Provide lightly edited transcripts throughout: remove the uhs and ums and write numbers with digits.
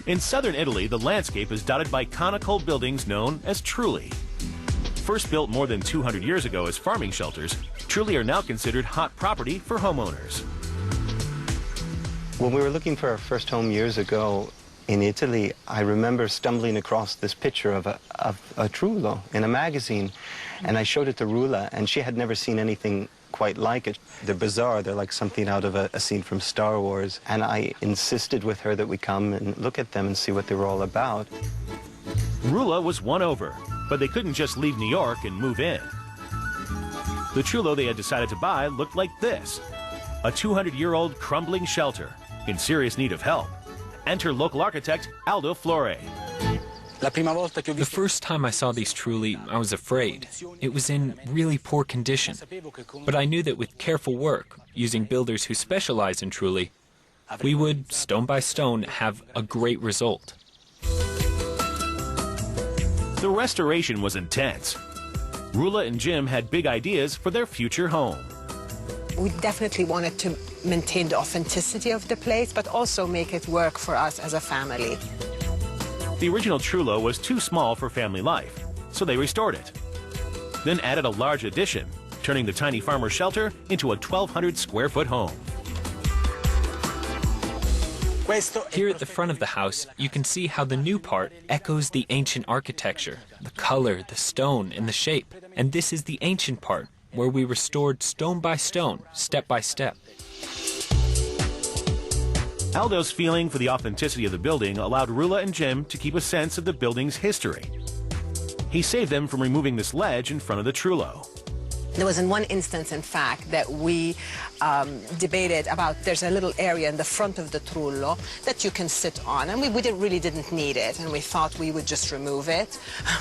In southern Italy, the landscape is dotted by conical buildings known as Trulli. First built more than 200 years ago as farming shelters, Trulli are now considered hot property for homeowners. When we were looking for our first home years ago in Italy, I remember stumbling across this picture of a Trullo in a magazine, and I showed it to Rula, and she had never seen anything quite like it. They're bizarre. They're like something out of a scene from Star Wars, and I insisted with her that we come and look at them and see what they were all about. Rula was won over, but they couldn't just leave New York and move in. The Trullo they had decided to buy looked like this, a 200-year-old crumbling shelter in serious need of help. Enter local architect Aldo Flore. The first time I saw these Trulli, I was afraid. It was in really poor condition. But I knew that with careful work, using builders who specialize in Trulli, we would, stone by stone, have a great result. The restoration was intense. Rula and Jim had big ideas for their future home. We definitely wanted to maintain the authenticity of the place, but also make it work for us as a family. The original Trullo was too small for family life, so they restored it. Then added a large addition, turning the tiny farmer shelter into a 1,200-square-foot home. Here at the front of the house, you can see how the new part echoes the ancient architecture, the color, the stone, and the shape. And this is the ancient part, where we restored stone by stone, step by step. Aldo's feeling for the authenticity of the building allowed Rula and Jim to keep a sense of the building's history. He saved them from removing this ledge in front of the Trullo. There was in one instance, in fact, that we debated about there's a little area in the front of the Trullo that you can sit on, and we really didn't need it, and we thought we would just remove it,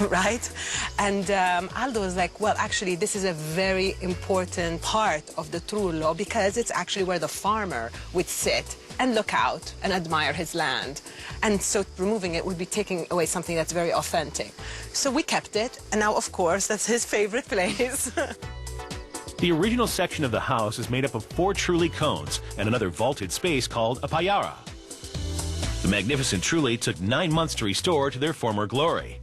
right? And Aldo was like, well, actually, this is a very important part of the Trullo because it's actually where the farmer would sit and look out and admire his land. And so removing it would be taking away something that's very authentic. So we kept it, and now, of course, that's his favorite place. The original section of the house is made up of 4 Trulli cones and another vaulted space called a paiara. The magnificent Trulli took 9 months to restore to their former glory.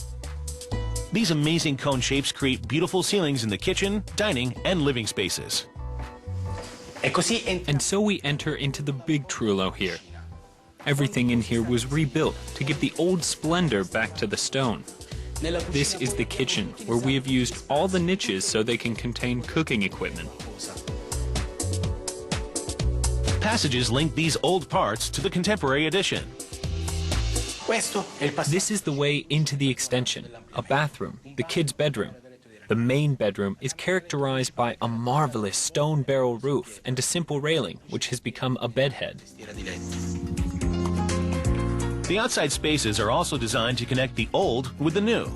These amazing cone shapes create beautiful ceilings in the kitchen, dining, and living spaces. And so we enter into the big Trullo here. Everything in here was rebuilt to give the old splendor back to the stone. This is the kitchen, where we have used all the niches so they can contain cooking equipment. Passages link these old parts to the contemporary addition. This is the way into the extension, a bathroom, the kids' bedroom. The main bedroom is characterized by a marvelous stone barrel roof and a simple railing, which has become a bedhead. The outside spaces are also designed to connect the old with the new.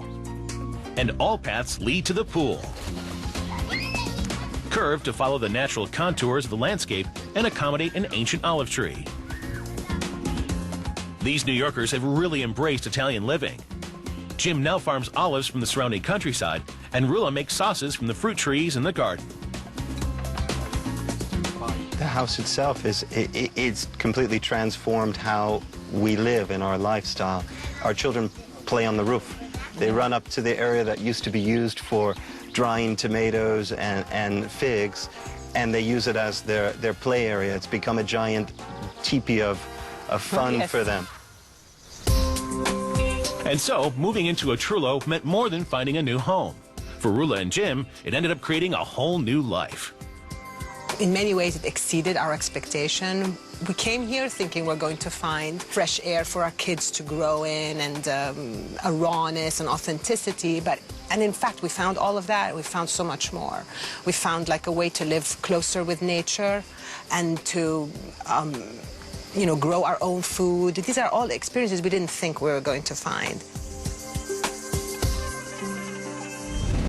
And all paths lead to the pool. Curved to follow the natural contours of the landscape and accommodate an ancient olive tree. These New Yorkers have really embraced Italian living. Jim now farms olives from the surrounding countryside, and Rula makes sauces from the fruit trees in the garden. The house itself it's completely transformed how we live in our lifestyle. Our children play on the roof. They run up to the area that used to be used for drying tomatoes and figs, and they use it as their play area. It's become a giant teepee of fun for them. And so, moving into a Trullo meant more than finding a new home. For Rula and Jim, it ended up creating a whole new life. In many ways, it exceeded our expectation. We came here thinking we're going to find fresh air for our kids to grow in and a rawness and authenticity, and in fact, we found all of that. We found so much more. We found like a way to live closer with nature and to grow our own food. These are all experiences we didn't think we were going to find.